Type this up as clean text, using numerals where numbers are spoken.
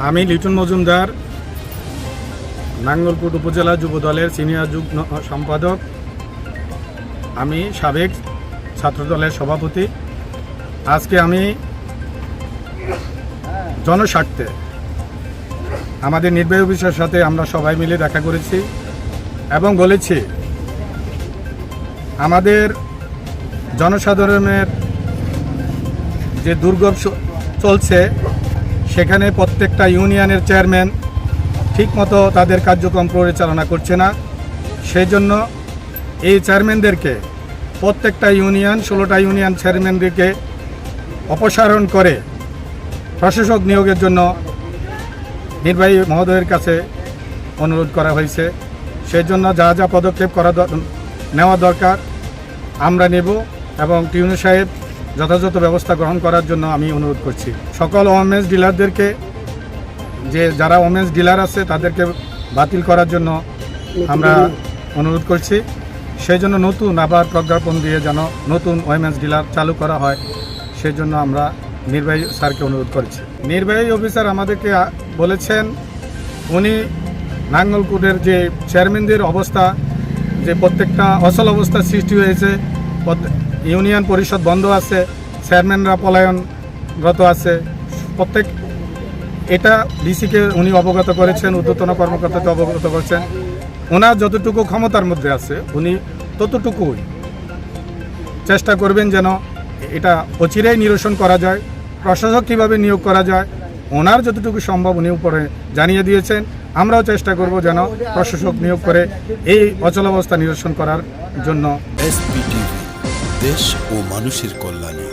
আমি লিটন মজুমদার, নাঙ্গলকোট উপজেলা যুব দলের সিনিয়র যুগ্ম সম্পাদক। আমি সাবেক ছাত্রদলের সভাপতি। আজকে আমি জনস্বার্থে আমাদের নির্বাহী অফিসের সাথে আমরা সবাই মিলে দেখা করেছি এবং বলেছি আমাদের জনসাধারণের যে দুর্ভোগ চলছে সেখানে প্রত্যেকটা ইউনিয়নের চেয়ারম্যান ঠিকমতো তাদের কার্যক্রম পরিচালনা করছে না। সেই জন্য এই চেয়ারম্যানদেরকে প্রত্যেকটা ইউনিয়ন 16টা ইউনিয়ন চেয়ারম্যানদেরকে অপসারণ করে প্রশাসক নিয়োগের জন্য নির্বাহী মহোদয়ের কাছে অনুরোধ করা হয়েছে। সেই জন্য যা যা পদক্ষেপ নেওয়া দরকার আমরা নেব এবং টিউনু সাহেব যথাযথ ব্যবস্থা গ্রহণ করার জন্য আমি অনুরোধ করছি। সকল ওমেন্স ডিলারদেরকে যারা ওমেন্স ডিলার আছে তাদেরকে বাতিল করার জন্য আমরা অনুরোধ করছি। সেই জন্য নতুন আবার প্রজ্ঞাপন দিয়ে যেন নতুন ওমেন্স ডিলার চালু করা হয়, সেই জন্য আমরা নির্বাহী স্যারকে অনুরোধ করছি। নির্বাহী অফিসার আমাদেরকে বলেছেন উনি নাঙ্গলকোটের যে চেয়ারম্যানদের অবস্থা, যে প্রত্যেকটা অচল অবস্থা সৃষ্টি হয়েছে, ইউনিয়ন পরিষদ বন্ধ আছে, চেয়ারম্যানরা পলায়নরত আছে, এটা ডিসিকে উনি অবগত করেছেন, ঊর্ধ্বতন কর্মকর্তাকে অবগত করেছেন। ওনার যতটুকু ক্ষমতার মধ্যে আছে উনি ততটুকুই চেষ্টা করবেন যেন এটা অচিরেই নিরসন করা যায়। প্রশাসক কীভাবে নিয়োগ করা যায় ওনার যতটুকু সম্ভব উনি উপরে জানিয়ে দিয়েছেন। আমরাও চেষ্টা করব যেন প্রশাসক নিয়োগ করে এই অচলাবস্থা নিরসন করার জন্য। SBTV, দেশ ও মানুষের কল্যাণে।